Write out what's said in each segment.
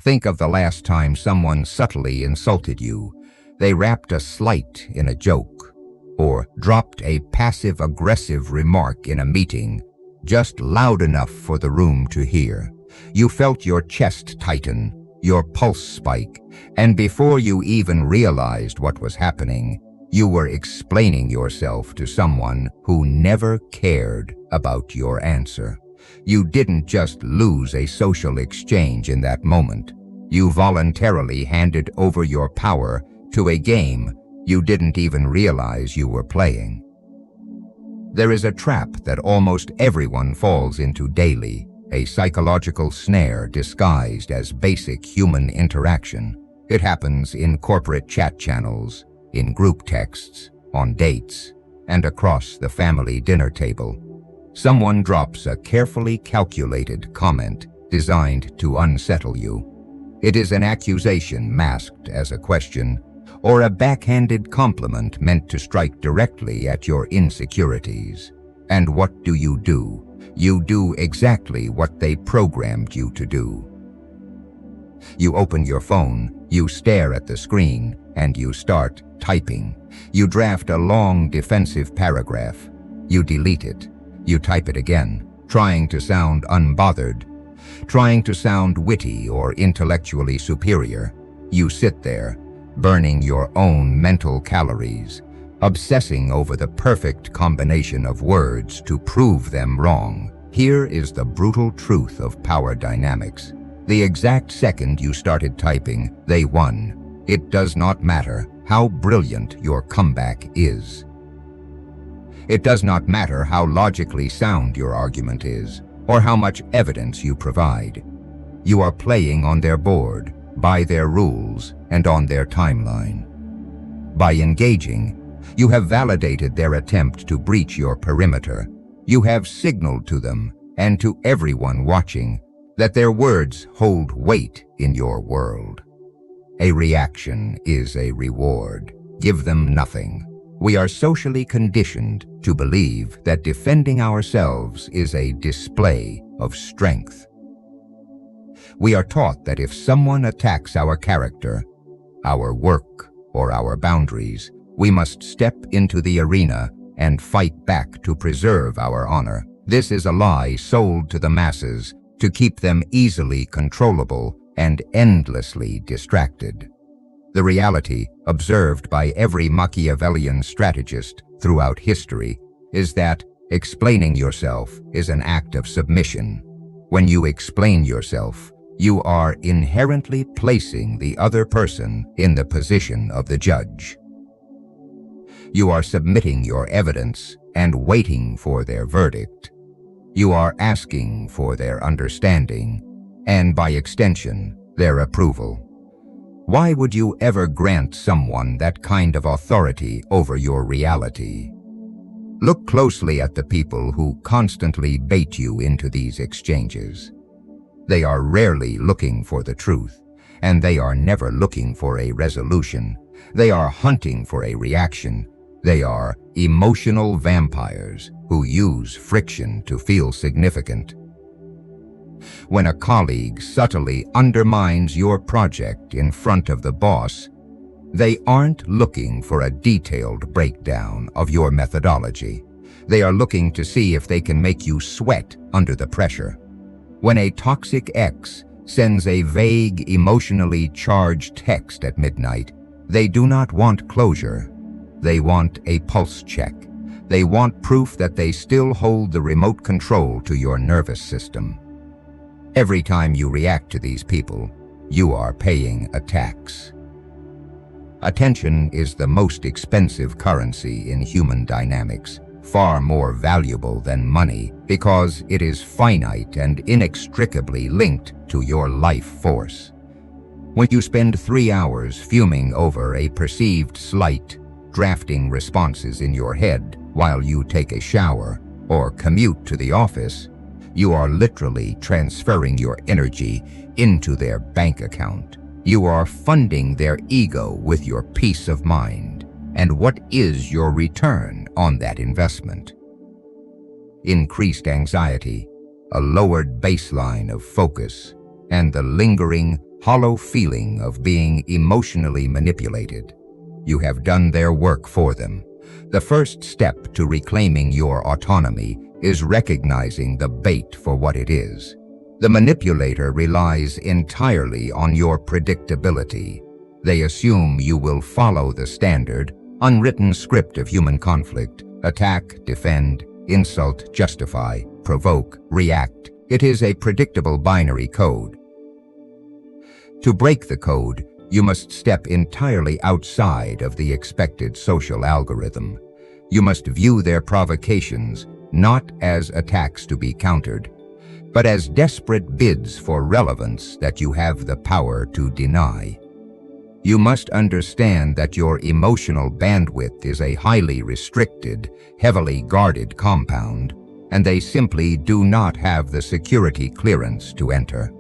Think of the last time someone subtly insulted you. They wrapped a slight in a joke, or dropped a passive-aggressive remark in a meeting, just loud enough for the room to hear. You felt your chest tighten, your pulse spike, and before you even realized what was happening, you were explaining yourself to someone who never cared about your answer. You didn't just lose a social exchange in that moment. You voluntarily handed over your power to a game you didn't even realize you were playing. There is a trap that almost everyone falls into daily, a psychological snare disguised as basic human interaction. It happens in corporate chat channels, in group texts, on dates, and across the family dinner table. Someone drops a carefully calculated comment designed to unsettle you. It is an accusation masked as a question, or a backhanded compliment meant to strike directly at your insecurities. And what do? You do exactly what they programmed you to do. You open your phone, you stare at the screen, and you start typing. You draft a long defensive paragraph. You delete it. You type it again, trying to sound unbothered, trying to sound witty or intellectually superior. You sit there, burning your own mental calories, obsessing over the perfect combination of words to prove them wrong. Here is the brutal truth of power dynamics. The exact second you started typing, they won. It does not matter how brilliant your comeback is. It does not matter how logically sound your argument is, or how much evidence you provide. You are playing on their board, by their rules, and on their timeline. By engaging, you have validated their attempt to breach your perimeter. You have signaled to them, and to everyone watching, that their words hold weight in your world. A reaction is a reward. Give them nothing. We are socially conditioned to believe that defending ourselves is a display of strength. We are taught that if someone attacks our character, our work, or our boundaries, we must step into the arena and fight back to preserve our honor. This is a lie sold to the masses to keep them easily controllable and endlessly distracted. The reality, observed by every Machiavellian strategist throughout history, is that explaining yourself is an act of submission. When you explain yourself, you are inherently placing the other person in the position of the judge. You are submitting your evidence and waiting for their verdict. You are asking for their understanding, and by extension, their approval. Why would you ever grant someone that kind of authority over your reality? Look closely at the people who constantly bait you into these exchanges. They are rarely looking for the truth, and they are never looking for a resolution. They are hunting for a reaction. They are emotional vampires who use friction to feel significant. When a colleague subtly undermines your project in front of the boss, they aren't looking for a detailed breakdown of your methodology. They are looking to see if they can make you sweat under the pressure. When a toxic ex sends a vague, emotionally charged text at midnight, they do not want closure. They want a pulse check. They want proof that they still hold the remote control to your nervous system. Every time you react to these people, you are paying a tax. Attention is the most expensive currency in human dynamics, far more valuable than money because it is finite and inextricably linked to your life force. When you spend 3 hours fuming over a perceived slight, drafting responses in your head while you take a shower or commute to the office, you are literally transferring your energy into their bank account. You are funding their ego with your peace of mind. And what is your return on that investment? Increased anxiety, a lowered baseline of focus, and the lingering, hollow feeling of being emotionally manipulated. You have done their work for them. The first step to reclaiming your autonomy is recognizing the bait for what it is. The manipulator relies entirely on your predictability. They assume you will follow the standard, unwritten script of human conflict: attack, defend, insult, justify, provoke, react. It is a predictable binary code. To break the code, you must step entirely outside of the expected social algorithm. You must view their provocations not as attacks to be countered, but as desperate bids for relevance that you have the power to deny. You must understand that your emotional bandwidth is a highly restricted, heavily guarded compound, and they simply do not have the security clearance to enter.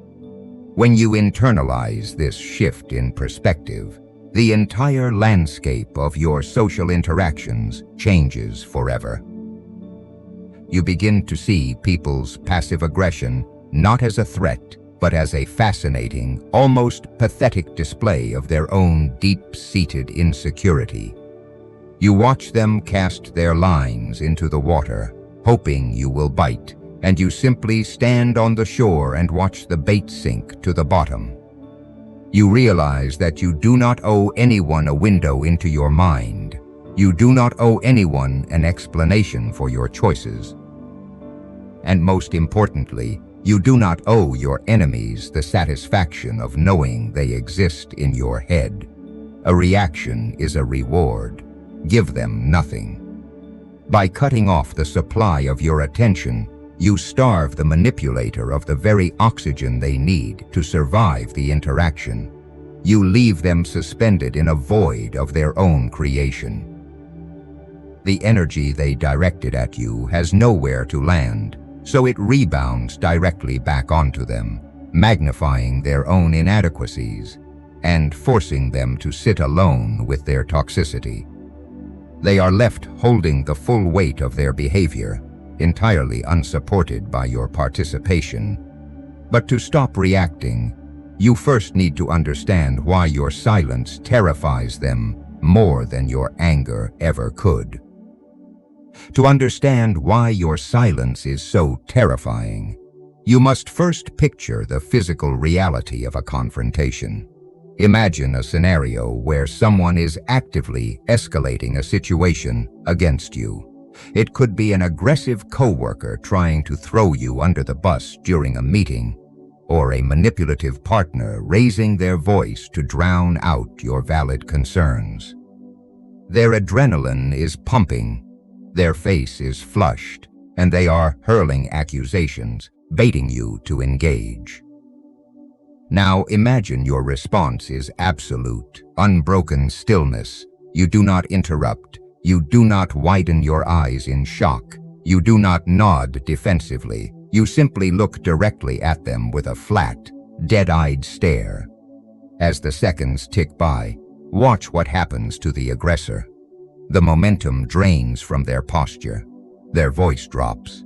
When you internalize this shift in perspective, the entire landscape of your social interactions changes forever. You begin to see people's passive aggression not as a threat, but as a fascinating, almost pathetic display of their own deep-seated insecurity. You watch them cast their lines into the water, hoping you will bite, and you simply stand on the shore and watch the bait sink to the bottom. You realize that you do not owe anyone a window into your mind. You do not owe anyone an explanation for your choices. And most importantly, you do not owe your enemies the satisfaction of knowing they exist in your head. A reaction is a reward. Give them nothing. By cutting off the supply of your attention, you starve the manipulator of the very oxygen they need to survive the interaction. You leave them suspended in a void of their own creation. The energy they directed at you has nowhere to land, so it rebounds directly back onto them, magnifying their own inadequacies and forcing them to sit alone with their toxicity. They are left holding the full weight of their behavior, entirely unsupported by your participation. But to stop reacting, you first need to understand why your silence terrifies them more than your anger ever could. To understand why your silence is so terrifying, you must first picture the physical reality of a confrontation. Imagine a scenario where someone is actively escalating a situation against you. It could be an aggressive coworker trying to throw you under the bus during a meeting, or a manipulative partner raising their voice to drown out your valid concerns. Their adrenaline is pumping, their face is flushed, and they are hurling accusations, baiting you to engage. Now imagine your response is absolute, unbroken stillness. You do not interrupt. You do not widen your eyes in shock. You do not nod defensively. You simply look directly at them with a flat, dead-eyed stare. As the seconds tick by, watch what happens to the aggressor. The momentum drains from their posture. Their voice drops.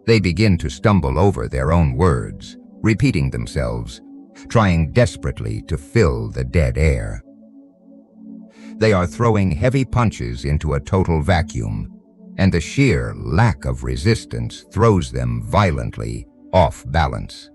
They begin to stumble over their own words, repeating themselves, trying desperately to fill the dead air. They are throwing heavy punches into a total vacuum, and the sheer lack of resistance throws them violently off balance.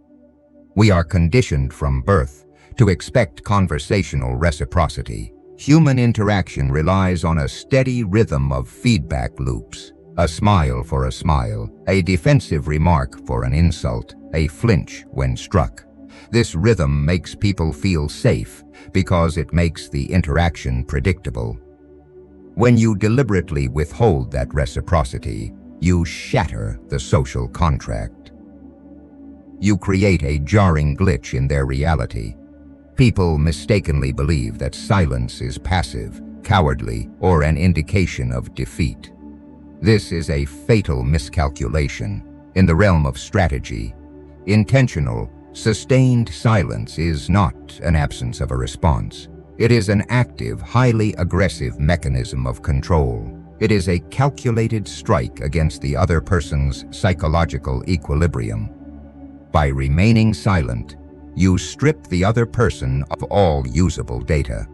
We are conditioned from birth to expect conversational reciprocity. Human interaction relies on a steady rhythm of feedback loops. A smile for a smile, a defensive remark for an insult, a flinch when struck. This rhythm makes people feel safe because it makes the interaction predictable. When you deliberately withhold that reciprocity, you shatter the social contract. You create a jarring glitch in their reality. People mistakenly believe that silence is passive, cowardly, or an indication of defeat. This is a fatal miscalculation. In the realm of strategy, intentional, sustained silence is not an absence of a response. It is an active, highly aggressive mechanism of control. It is a calculated strike against the other person's psychological equilibrium. By remaining silent, you strip the other person of all usable data.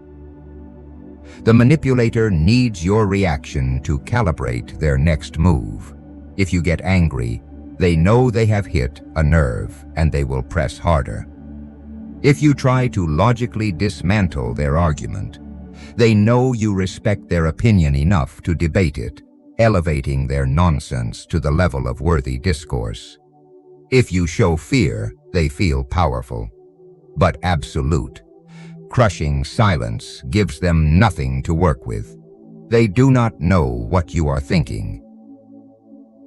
The manipulator needs your reaction to calibrate their next move. If you get angry, they know they have hit a nerve and they will press harder. If you try to logically dismantle their argument, they know you respect their opinion enough to debate it, elevating their nonsense to the level of worthy discourse. If you show fear, they feel powerful, but absolute. Crushing silence gives them nothing to work with. They do not know what you are thinking.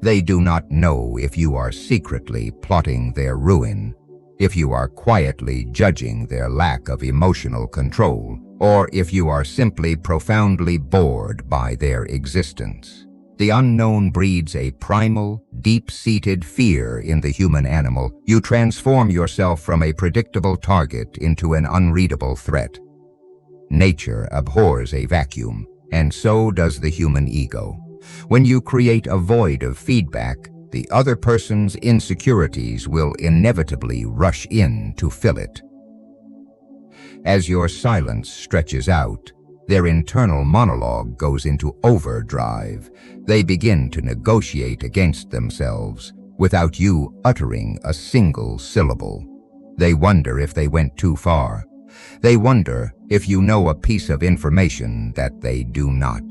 They do not know if you are secretly plotting their ruin, if you are quietly judging their lack of emotional control, or if you are simply profoundly bored by their existence. The unknown breeds a primal, deep-seated fear in the human animal. You transform yourself from a predictable target into an unreadable threat. Nature abhors a vacuum, and so does the human ego. When you create a void of feedback, the other person's insecurities will inevitably rush in to fill it. As your silence stretches out, their internal monologue goes into overdrive. They begin to negotiate against themselves without you uttering a single syllable. They wonder if they went too far. They wonder if you know a piece of information that they do not.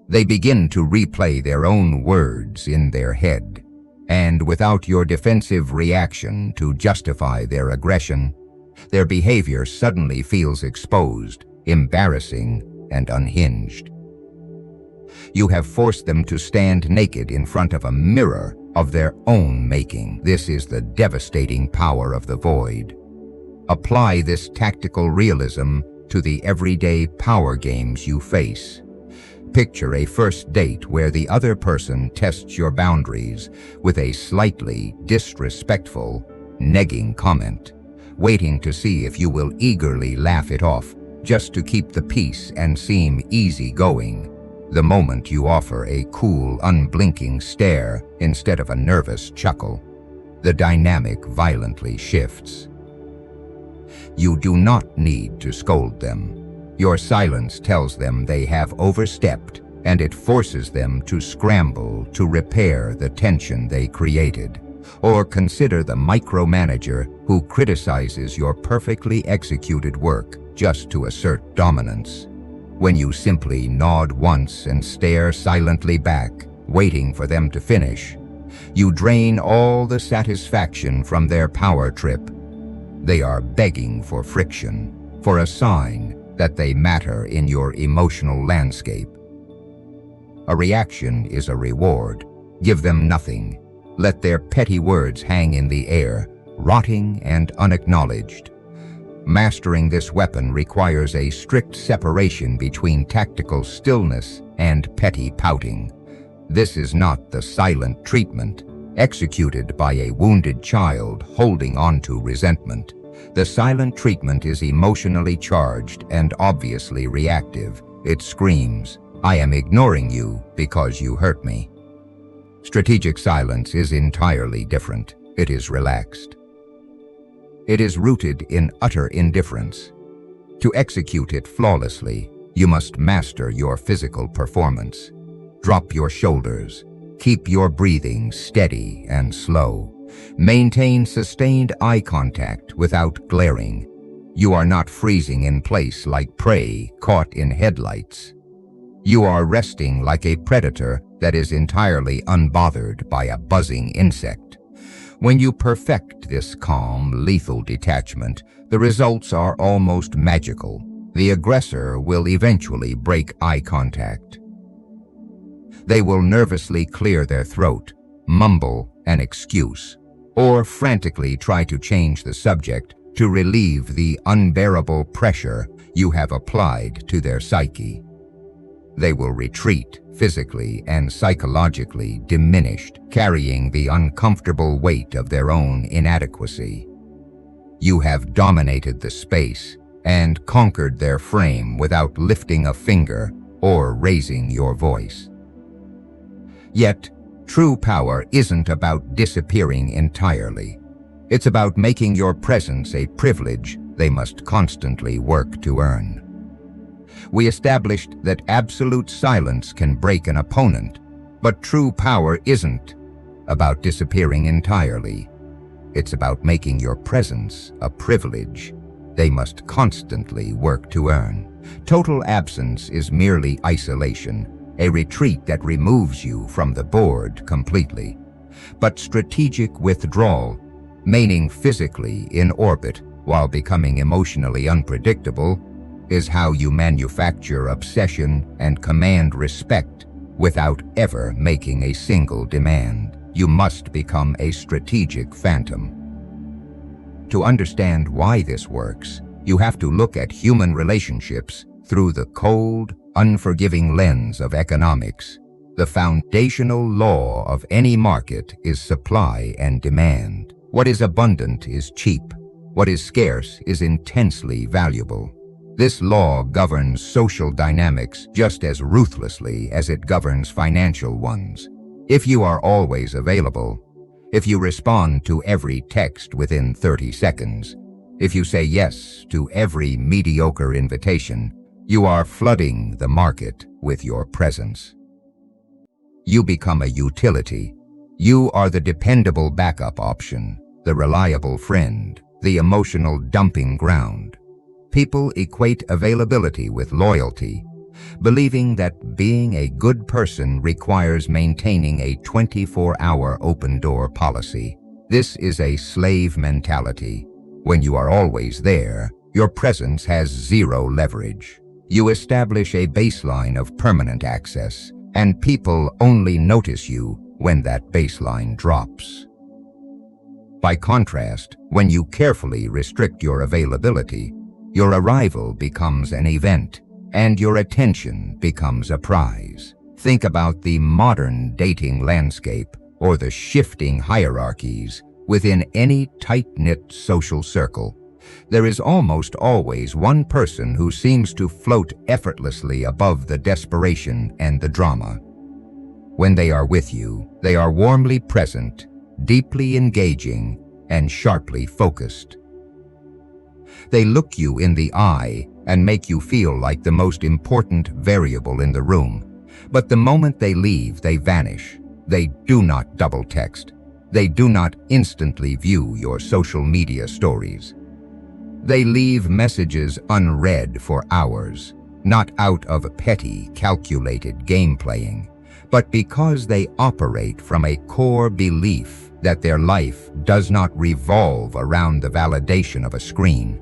They begin to replay their own words in their head, and without your defensive reaction to justify their aggression, their behavior suddenly feels exposed, embarrassing, and unhinged. You have forced them to stand naked in front of a mirror of their own making. This is the devastating power of the void. Apply this tactical realism to the everyday power games you face. Picture a first date where the other person tests your boundaries with a slightly disrespectful, negging comment, waiting to see if you will eagerly laugh it off just to keep the peace and seem easygoing. The moment you offer a cool, unblinking stare instead of a nervous chuckle, the dynamic violently shifts. You do not need to scold them. Your silence tells them they have overstepped, and it forces them to scramble to repair the tension they created. Or consider the micromanager who criticizes your perfectly executed work just to assert dominance. When you simply nod once and stare silently back, waiting for them to finish, you drain all the satisfaction from their power trip. They are begging for friction, for a sign that they matter in your emotional landscape. A reaction is a reward. Give them nothing. Let their petty words hang in the air, rotting and unacknowledged. Mastering this weapon requires a strict separation between tactical stillness and petty pouting. This is not the silent treatment executed by a wounded child holding on to resentment. The silent treatment is emotionally charged and obviously reactive. It screams, "I am ignoring you because you hurt me." Strategic silence is entirely different. It is relaxed. It is rooted in utter indifference. To execute it flawlessly, you must master your physical performance. Drop your shoulders. Keep your breathing steady and slow. Maintain sustained eye contact without glaring. You are not freezing in place like prey caught in headlights. You are resting like a predator that is entirely unbothered by a buzzing insect. When you perfect this calm, lethal detachment, the results are almost magical. The aggressor will eventually break eye contact. They will nervously clear their throat, mumble an excuse, or frantically try to change the subject to relieve the unbearable pressure you have applied to their psyche. They will retreat, physically and psychologically diminished, carrying the uncomfortable weight of their own inadequacy. You have dominated the space and conquered their frame without lifting a finger or raising your voice. Yet, true power isn't about disappearing entirely. It's about making your presence a privilege they must constantly work to earn. We established that absolute silence can break an opponent, but true power isn't about disappearing entirely. It's about making your presence a privilege they must constantly work to earn. Total absence is merely isolation, a retreat that removes you from the board completely. But strategic withdrawal, remaining physically in orbit while becoming emotionally unpredictable, is how you manufacture obsession and command respect without ever making a single demand. You must become a strategic phantom. To understand why this works, you have to look at human relationships through the cold, unforgiving lens of economics. The foundational law of any market is supply and demand. What is abundant is cheap. What is scarce is intensely valuable. This law governs social dynamics just as ruthlessly as it governs financial ones. If you are always available, if you respond to every text within 30 seconds, if you say yes to every mediocre invitation, you are flooding the market with your presence. You become a utility. You are the dependable backup option, the reliable friend, the emotional dumping ground. People equate availability with loyalty, believing that being a good person requires maintaining a 24-hour open-door policy. This is a slave mentality. When you are always there, your presence has zero leverage. You establish a baseline of permanent access, and people only notice you when that baseline drops. By contrast, when you carefully restrict your availability, your arrival becomes an event, and your attention becomes a prize. Think about the modern dating landscape or the shifting hierarchies within any tight-knit social circle. There is almost always one person who seems to float effortlessly above the desperation and the drama. When they are with you, they are warmly present, deeply engaging, and sharply focused. They look you in the eye and make you feel like the most important variable in the room. But the moment they leave, they vanish. They do not double text. They do not instantly view your social media stories. They leave messages unread for hours, not out of petty, calculated game playing, but because they operate from a core belief that their life does not revolve around the validation of a screen.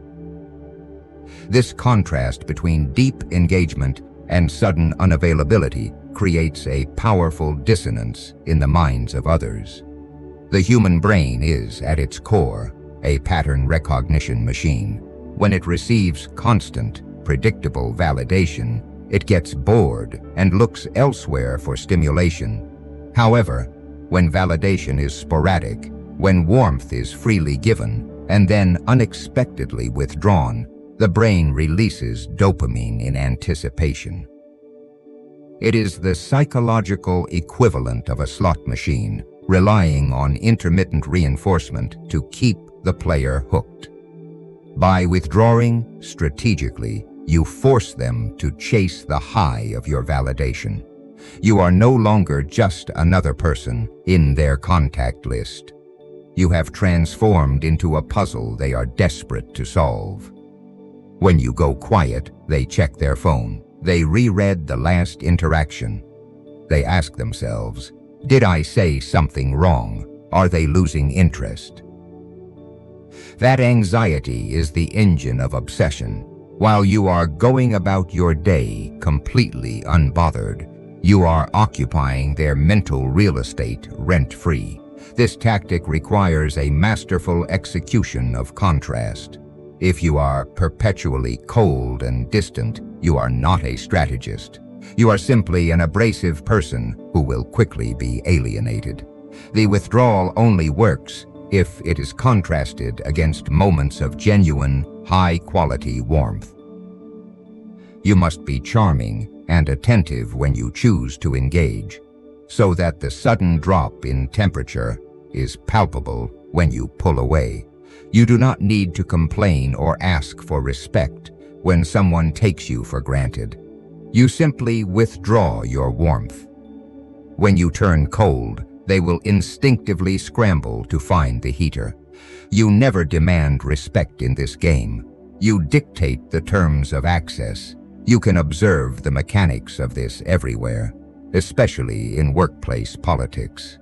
This contrast between deep engagement and sudden unavailability creates a powerful dissonance in the minds of others. The human brain is, at its core, a pattern recognition machine. When it receives constant, predictable validation, it gets bored and looks elsewhere for stimulation. However, when validation is sporadic, when warmth is freely given and then unexpectedly withdrawn, the brain releases dopamine in anticipation. It is the psychological equivalent of a slot machine, relying on intermittent reinforcement to keep the player hooked. By withdrawing strategically, you force them to chase the high of your validation. You are no longer just another person in their contact list. You have transformed into a puzzle they are desperate to solve. When you go quiet, they check their phone. They reread the last interaction. They ask themselves, did I say something wrong? Are they losing interest? That anxiety is the engine of obsession. While you are going about your day completely unbothered, you are occupying their mental real estate rent-free. This tactic requires a masterful execution of contrast. If you are perpetually cold and distant, you are not a strategist. You are simply an abrasive person who will quickly be alienated. The withdrawal only works if it is contrasted against moments of genuine, high-quality warmth. You must be charming and attentive when you choose to engage, so that the sudden drop in temperature is palpable when you pull away. You do not need to complain or ask for respect when someone takes you for granted. You simply withdraw your warmth. When you turn cold, they will instinctively scramble to find the heater. You never demand respect in this game. You dictate the terms of access. You can observe the mechanics of this everywhere, especially in workplace politics.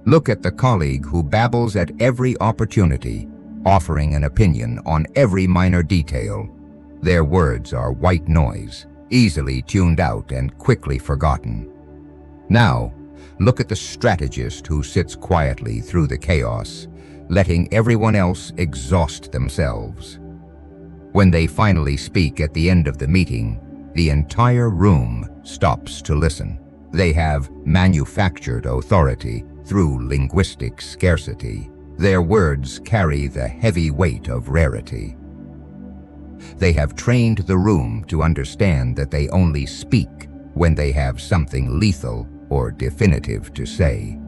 Look at the colleague who babbles at every opportunity, offering an opinion on every minor detail. Their words are white noise, easily tuned out and quickly forgotten. Now, look at the strategist who sits quietly through the chaos, letting everyone else exhaust themselves. When they finally speak at the end of the meeting, the entire room stops to listen. They have manufactured authority through linguistic scarcity. Their words carry the heavy weight of rarity. They have trained the room to understand that they only speak when they have something lethal or definitive to say.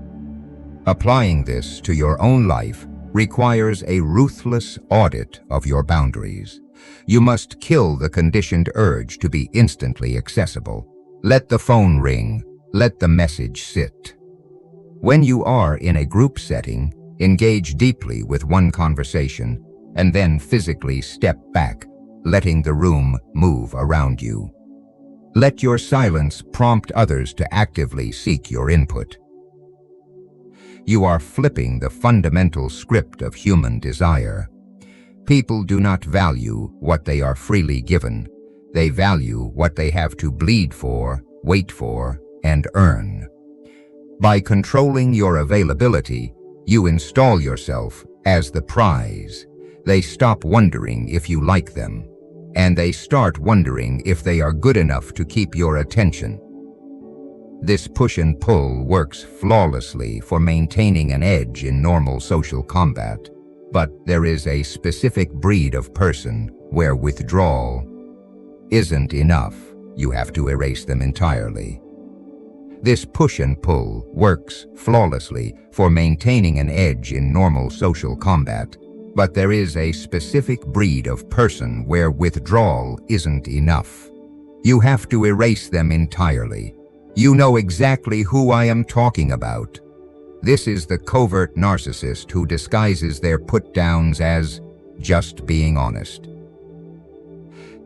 Applying this to your own life requires a ruthless audit of your boundaries. You must kill the conditioned urge to be instantly accessible. Let the phone ring. Let the message sit. When you are in a group setting, engage deeply with one conversation and then physically step back, letting the room move around you. Let your silence prompt others to actively seek your input. You are flipping the fundamental script of human desire. People do not value what they are freely given. They value what they have to bleed for, wait for, and earn. By controlling your availability, you install yourself as the prize. They stop wondering if you like them, and they start wondering if they are good enough to keep your attention. This push and pull works flawlessly for maintaining an edge in normal social combat, but there is a specific breed of person where withdrawal isn't enough. You have to erase them entirely. This push and pull works flawlessly for maintaining an edge in normal social combat, but there is a specific breed of person where withdrawal isn't enough. You have to erase them entirely. You know exactly who I am talking about. This is the covert narcissist who disguises their put-downs as just being honest.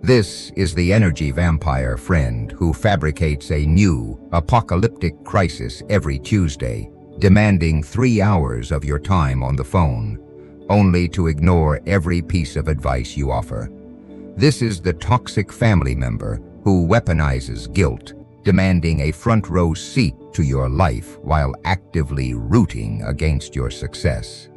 This is the energy vampire friend who fabricates a new, apocalyptic crisis every Tuesday, demanding 3 hours of your time on the phone, only to ignore every piece of advice you offer. This is the toxic family member who weaponizes guilt, demanding a front-row seat to your life while actively rooting against your success.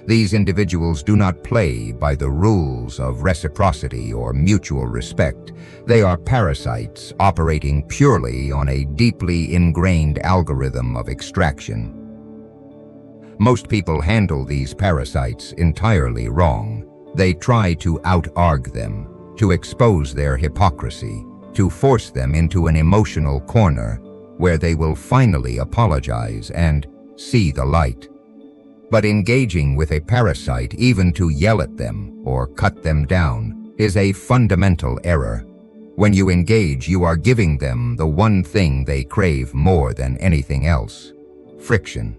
These individuals do not play by the rules of reciprocity or mutual respect. They are parasites operating purely on a deeply ingrained algorithm of extraction. Most people handle these parasites entirely wrong. They try to out-argue them, to expose their hypocrisy, to force them into an emotional corner where they will finally apologize and see the light. But engaging with a parasite, even to yell at them or cut them down, is a fundamental error. When you engage, you are giving them the one thing they crave more than anything else: friction.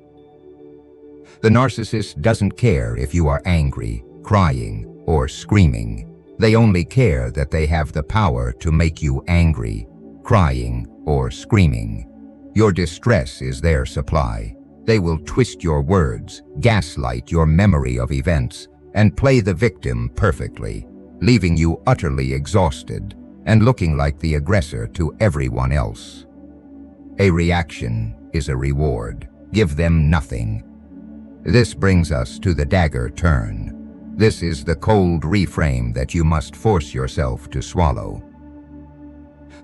The narcissist doesn't care if you are angry, crying, or screaming. They only care that they have the power to make you angry, crying, or screaming. Your distress is their supply. They will twist your words, gaslight your memory of events, and play the victim perfectly, leaving you utterly exhausted and looking like the aggressor to everyone else. A reaction is a reward. Give them nothing. This brings us to the dagger turn. This is the cold reframe that you must force yourself to swallow.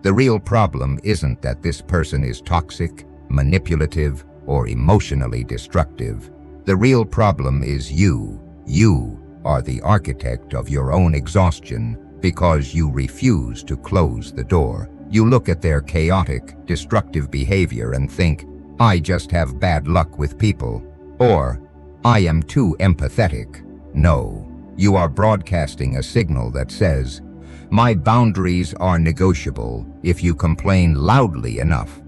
The real problem isn't that this person is toxic, manipulative, or emotionally destructive. The real problem is you. You are the architect of your own exhaustion because you refuse to close the door. You look at their chaotic, destructive behavior and think, I just have bad luck with people. Or, I am too empathetic. No, you are broadcasting a signal that says, my boundaries are negotiable if you complain loudly enough.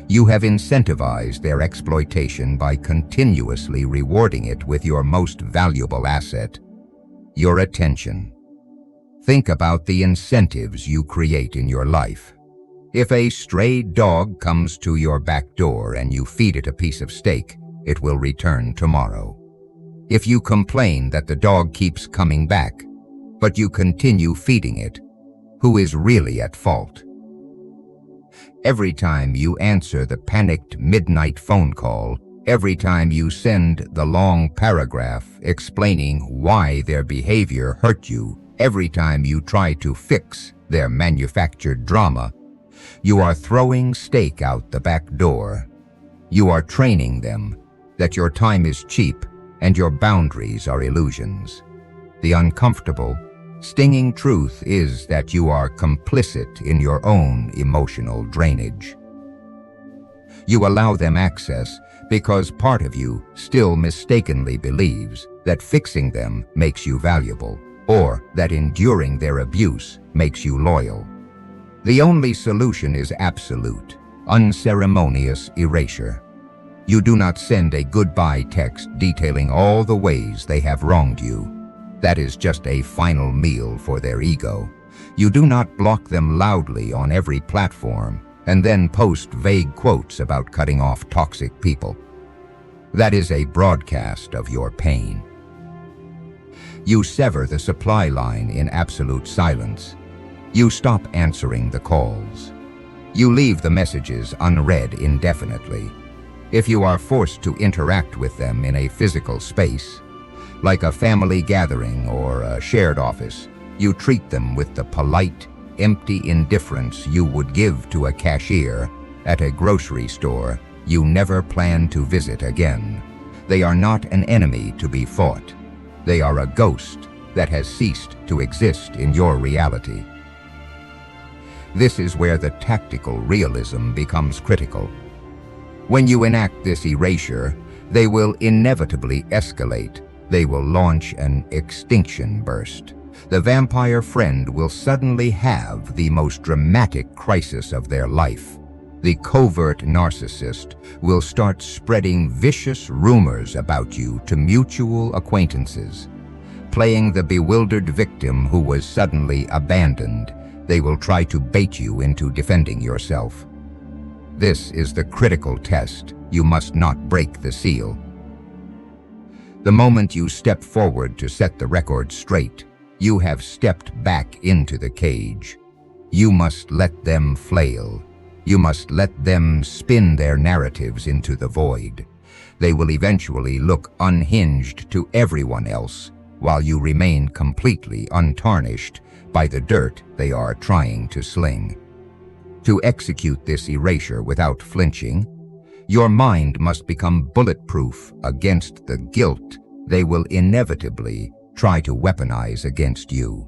You have incentivized their exploitation by continuously rewarding it with your most valuable asset, your attention. Think about the incentives you create in your life. If a stray dog comes to your back door and you feed it a piece of steak, it will return tomorrow. If you complain that the dog keeps coming back, but you continue feeding it, who is really at fault? Every time you answer the panicked midnight phone call, every time you send the long paragraph explaining why their behavior hurt you, every time you try to fix their manufactured drama, you are throwing steak out the back door. You are training them that your time is cheap and your boundaries are illusions. The uncomfortable, stinging truth is that you are complicit in your own emotional drainage. You allow them access because part of you still mistakenly believes that fixing them makes you valuable, or that enduring their abuse makes you loyal. The only solution is absolute, unceremonious erasure. You do not send a goodbye text detailing all the ways they have wronged you. That is just a final meal for their ego. You do not block them loudly on every platform and then post vague quotes about cutting off toxic people. That is a broadcast of your pain. You sever the supply line in absolute silence. You stop answering the calls. You leave the messages unread indefinitely. If you are forced to interact with them in a physical space, like a family gathering or a shared office, you treat them with the polite, empty indifference you would give to a cashier at a grocery store you never plan to visit again. They are not an enemy to be fought. They are a ghost that has ceased to exist in your reality. This is where the tactical realism becomes critical. When you enact this erasure, they will inevitably escalate. They will launch an extinction burst. The vampire friend will suddenly have the most dramatic crisis of their life. The covert narcissist will start spreading vicious rumors about you to mutual acquaintances. Playing the bewildered victim who was suddenly abandoned, they will try to bait you into defending yourself. This is the critical test. You must not break the seal. The moment you step forward to set the record straight, you have stepped back into the cage. You must let them flail. You must let them spin their narratives into the void. They will eventually look unhinged to everyone else, while you remain completely untarnished by the dirt they are trying to sling. To execute this erasure without flinching, your mind must become bulletproof against the guilt they will inevitably try to weaponize against you.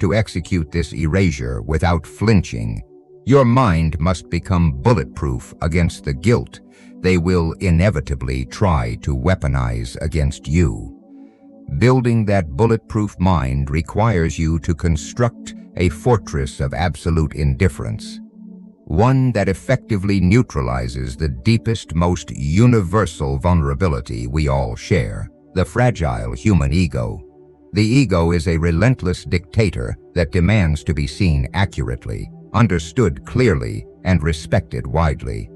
To execute this erasure without flinching, your mind must become bulletproof against the guilt they will inevitably try to weaponize against you. Building that bulletproof mind requires you to construct a fortress of absolute indifference, one that effectively neutralizes the deepest, most universal vulnerability we all share, the fragile human ego. The ego is a relentless dictator that demands to be seen accurately, understood clearly, and respected widely.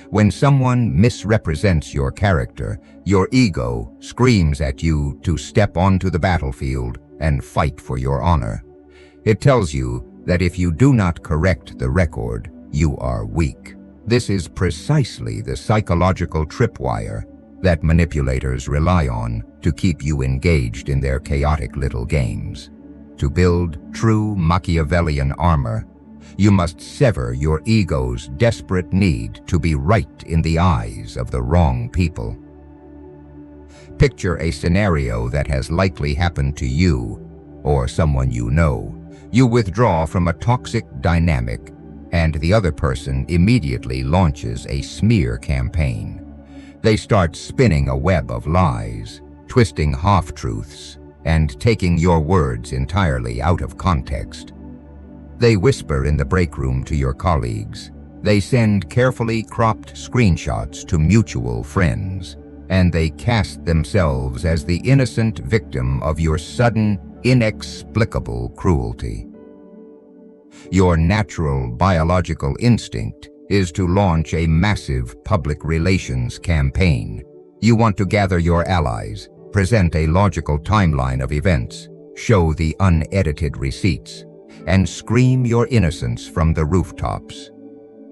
When someone misrepresents your character, your ego screams at you to step onto the battlefield and fight for your honor. It tells you that if you do not correct the record, you are weak. This is precisely the psychological tripwire that manipulators rely on to keep you engaged in their chaotic little games. To build true Machiavellian armor, you must sever your ego's desperate need to be right in the eyes of the wrong people. Picture a scenario that has likely happened to you or someone you know. You withdraw from a toxic dynamic, and the other person immediately launches a smear campaign. They start spinning a web of lies, twisting half-truths, and taking your words entirely out of context. They whisper in the break room to your colleagues. They send carefully cropped screenshots to mutual friends, and they cast themselves as the innocent victim of your sudden, inexplicable cruelty. Your natural biological instinct is to launch a massive public relations campaign. You want to gather your allies, present a logical timeline of events, show the unedited receipts, and scream your innocence from the rooftops.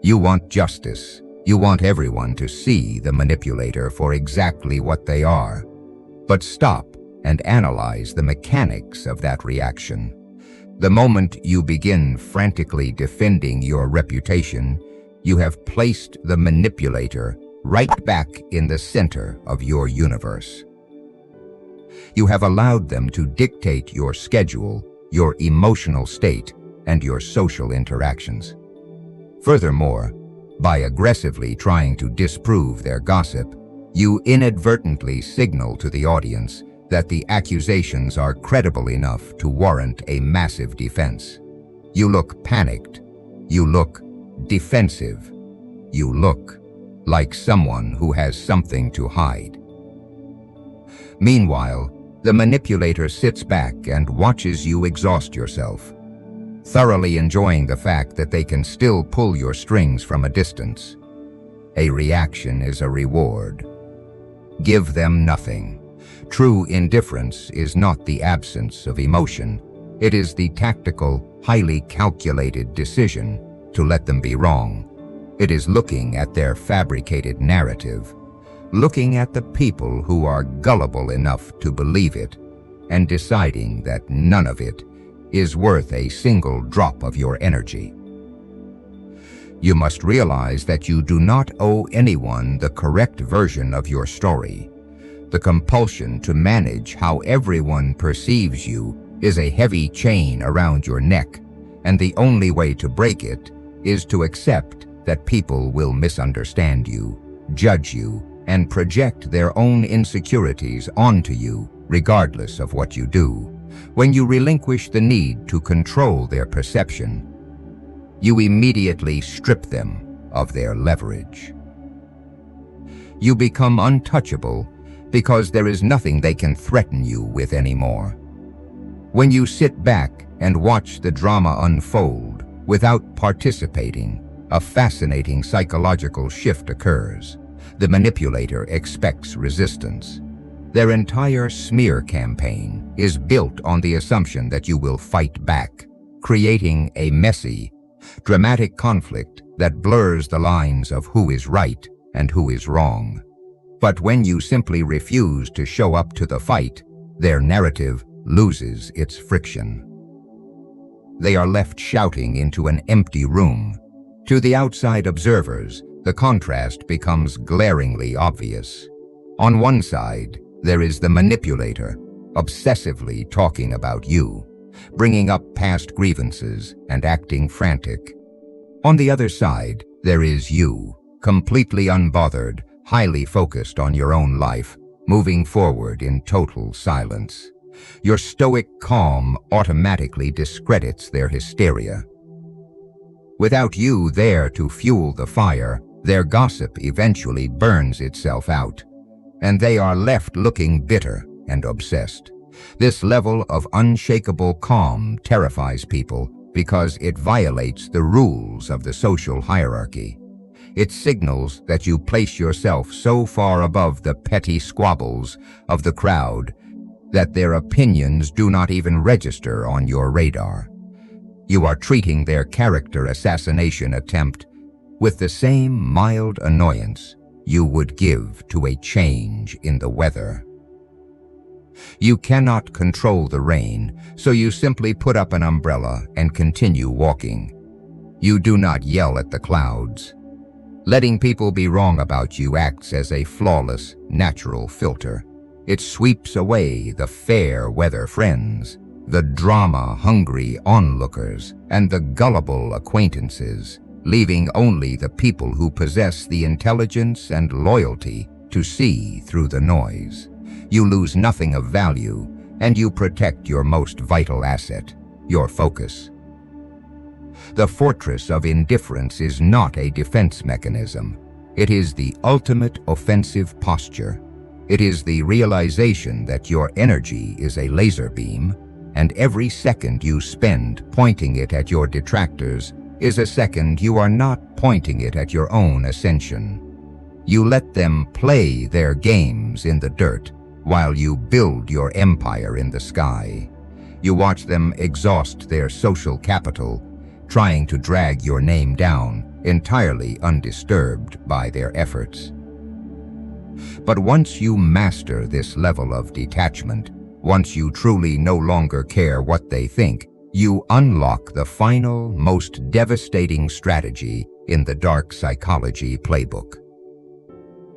You want justice. You want everyone to see the manipulator for exactly what they are. But stop and analyze the mechanics of that reaction. The moment you begin frantically defending your reputation, you have placed the manipulator right back in the center of your universe. You have allowed them to dictate your schedule, your emotional state, and your social interactions. Furthermore, by aggressively trying to disprove their gossip, you inadvertently signal to the audience that the accusations are credible enough to warrant a massive defense. You look panicked. You look defensive. You look like someone who has something to hide. Meanwhile, the manipulator sits back and watches you exhaust yourself, thoroughly enjoying the fact that they can still pull your strings from a distance. A reaction is a reward. Give them nothing. True indifference is not the absence of emotion. It is the tactical, highly calculated decision to let them be wrong. It is looking at their fabricated narrative, looking at the people who are gullible enough to believe it, and deciding that none of it is worth a single drop of your energy. You must realize that you do not owe anyone the correct version of your story. The compulsion to manage how everyone perceives you is a heavy chain around your neck, and the only way to break it is to accept that people will misunderstand you, judge you, and project their own insecurities onto you, regardless of what you do. When you relinquish the need to control their perception, you immediately strip them of their leverage. You become untouchable because there is nothing they can threaten you with anymore. When you sit back and watch the drama unfold without participating, a fascinating psychological shift occurs. The manipulator expects resistance. Their entire smear campaign is built on the assumption that you will fight back, creating a messy, dramatic conflict that blurs the lines of who is right and who is wrong. But when you simply refuse to show up to the fight, their narrative loses its friction. They are left shouting into an empty room. To the outside observers, the contrast becomes glaringly obvious. On one side, there is the manipulator, obsessively talking about you, bringing up past grievances and acting frantic. On the other side, there is you, completely unbothered, highly focused on your own life, moving forward in total silence. Your stoic calm automatically discredits their hysteria. Without you there to fuel the fire, their gossip eventually burns itself out, and they are left looking bitter and obsessed. This level of unshakable calm terrifies people because it violates the rules of the social hierarchy. It signals that you place yourself so far above the petty squabbles of the crowd that their opinions do not even register on your radar. You are treating their character assassination attempt with the same mild annoyance you would give to a change in the weather. You cannot control the rain, so you simply put up an umbrella and continue walking. You do not yell at the clouds. Letting people be wrong about you acts as a flawless, natural filter. It sweeps away the fair weather friends, the drama-hungry onlookers, and the gullible acquaintances, leaving only the people who possess the intelligence and loyalty to see through the noise. You lose nothing of value, and you protect your most vital asset, your focus. The fortress of indifference is not a defense mechanism. It is the ultimate offensive posture. It is the realization that your energy is a laser beam, and every second you spend pointing it at your detractors is a second you are not pointing it at your own ascension. You let them play their games in the dirt while you build your empire in the sky. You watch them exhaust their social capital, trying to drag your name down, entirely undisturbed by their efforts. But once you master this level of detachment, once you truly no longer care what they think, you unlock the final, most devastating strategy in the dark psychology playbook.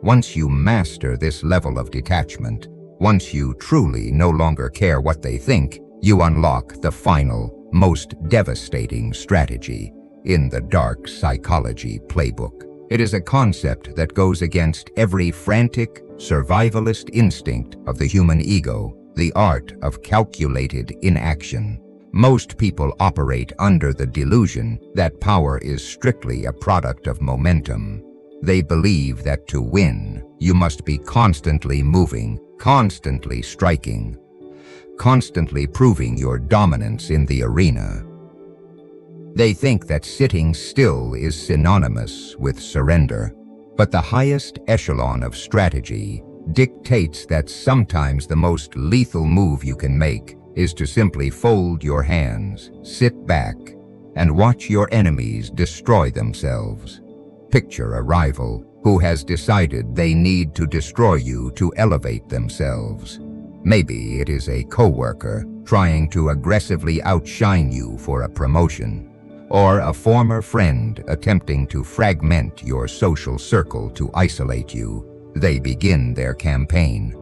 Once you master this level of detachment, once you truly no longer care what they think, you unlock the final, most devastating strategy in the dark psychology playbook. It is a concept that goes against every frantic, survivalist instinct of the human ego, the art of calculated inaction. Most people operate under the delusion that power is strictly a product of momentum. They believe that to win, you must be constantly moving, constantly striking, constantly proving your dominance in the arena. They think that sitting still is synonymous with surrender, but the highest echelon of strategy dictates that sometimes the most lethal move you can make is to simply fold your hands, sit back, and watch your enemies destroy themselves. Picture a rival who has decided they need to destroy you to elevate themselves. Maybe it is a coworker trying to aggressively outshine you for a promotion, or a former friend attempting to fragment your social circle to isolate you. They begin their campaign.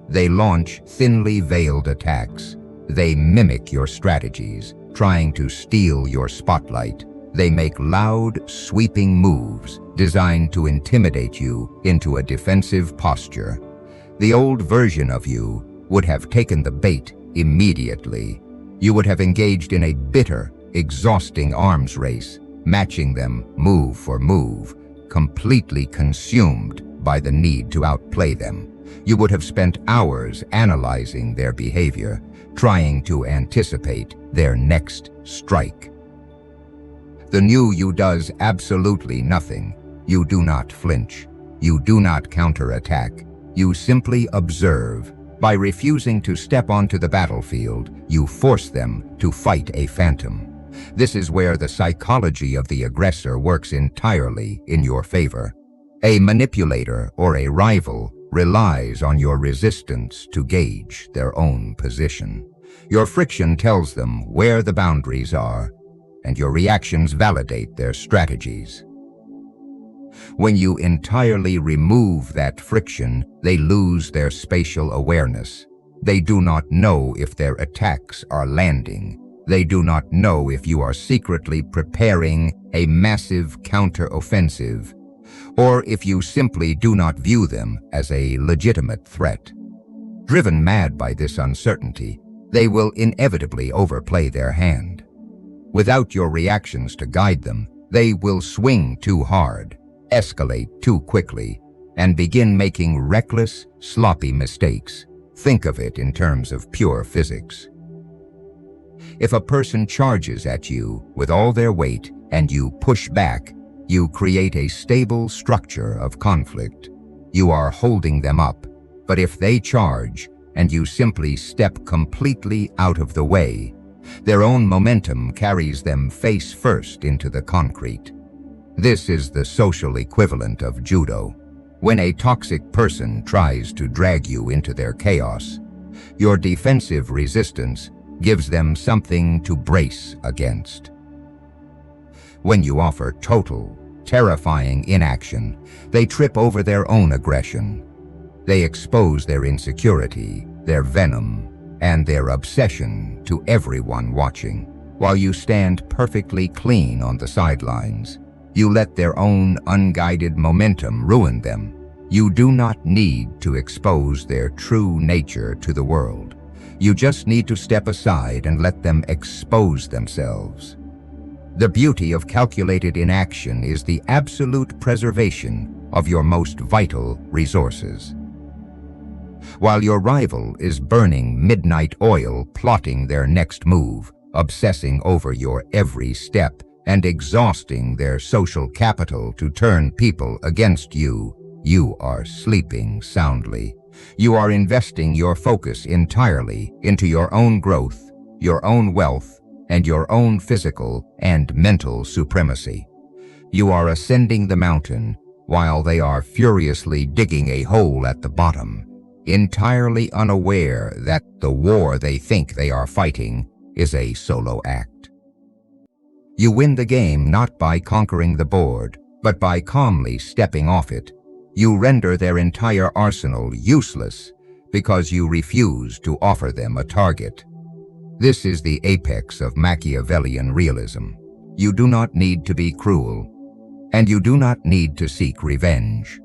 They launch thinly veiled attacks. They mimic your strategies, trying to steal your spotlight. They make loud, sweeping moves designed to intimidate you into a defensive posture. The old version of you would have taken the bait immediately. You would have engaged in a bitter, exhausting arms race, matching them move for move, completely consumed by the need to outplay them. You would have spent hours analyzing their behavior, trying to anticipate their next strike. The new you does absolutely nothing. You do not flinch. You do not counterattack. You simply observe. By refusing to step onto the battlefield, you force them to fight a phantom. This is where the psychology of the aggressor works entirely in your favor. A manipulator or a rival relies on your resistance to gauge their own position. Your friction tells them where the boundaries are, and your reactions validate their strategies. When you entirely remove that friction, they lose their spatial awareness. They do not know if their attacks are landing. They do not know if you are secretly preparing a massive counter-offensive, or if you simply do not view them as a legitimate threat. Driven mad by this uncertainty, they will inevitably overplay their hand. Without your reactions to guide them, they will swing too hard, escalate too quickly, and begin making reckless, sloppy mistakes. Think of it in terms of pure physics. If a person charges at you with all their weight and you push back, you create a stable structure of conflict. You are holding them up. But if they charge and you simply step completely out of the way, their own momentum carries them face first into the concrete. This is the social equivalent of judo. When a toxic person tries to drag you into their chaos, your defensive resistance gives them something to brace against. When you offer total, terrifying inaction, they trip over their own aggression. They expose their insecurity, their venom, and their obsession to everyone watching. While you stand perfectly clean on the sidelines, you let their own unguided momentum ruin them. You do not need to expose their true nature to the world. You just need to step aside and let them expose themselves. The beauty of calculated inaction is the absolute preservation of your most vital resources. While your rival is burning midnight oil plotting their next move, obsessing over your every step, and exhausting their social capital to turn people against you, you are sleeping soundly. You are investing your focus entirely into your own growth, your own wealth, and your own physical and mental supremacy. You are ascending the mountain while they are furiously digging a hole at the bottom, entirely unaware that the war they think they are fighting is a solo act. You win the game not by conquering the board, but by calmly stepping off it. You render their entire arsenal useless because you refuse to offer them a target. This is the apex of Machiavellian realism. You do not need to be cruel, and you do not need to seek revenge.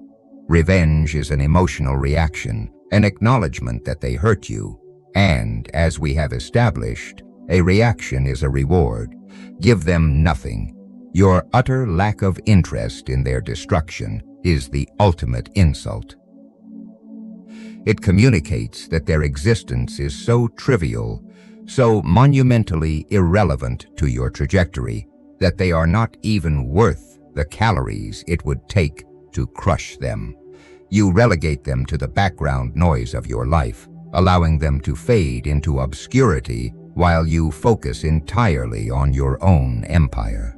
Revenge is an emotional reaction, an acknowledgement that they hurt you, and, as we have established, a reaction is a reward. Give them nothing. Your utter lack of interest in their destruction is the ultimate insult. It communicates that their existence is so trivial, so monumentally irrelevant to your trajectory, that they are not even worth the calories it would take to crush them. You relegate them to the background noise of your life, allowing them to fade into obscurity while you focus entirely on your own empire.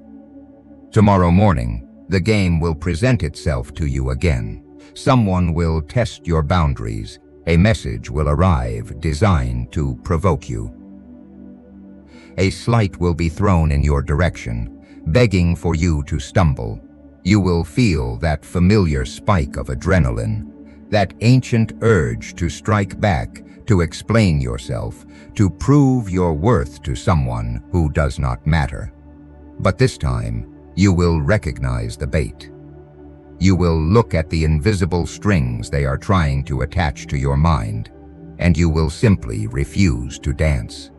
Tomorrow morning, the game will present itself to you again. Someone will test your boundaries. A message will arrive designed to provoke you. A slight will be thrown in your direction, begging for you to stumble. You will feel that familiar spike of adrenaline, that ancient urge to strike back, to explain yourself, to prove your worth to someone who does not matter. But this time, you will recognize the bait. You will look at the invisible strings they are trying to attach to your mind, and you will simply refuse to dance.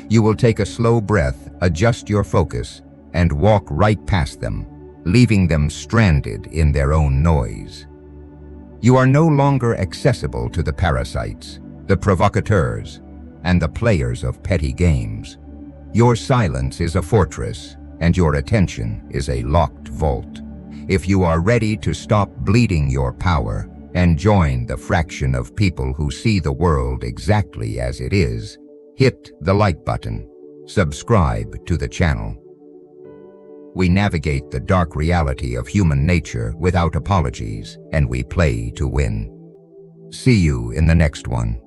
You will take a slow breath, adjust your focus, and walk right past them, leaving them stranded in their own noise. You are no longer accessible to the parasites, the provocateurs, and the players of petty games. Your silence is a fortress, and your attention is a locked vault. If you are ready to stop bleeding your power and join the fraction of people who see the world exactly as it is, hit the like button. Subscribe to the channel. We navigate the dark reality of human nature without apologies, and we play to win. See you in the next one.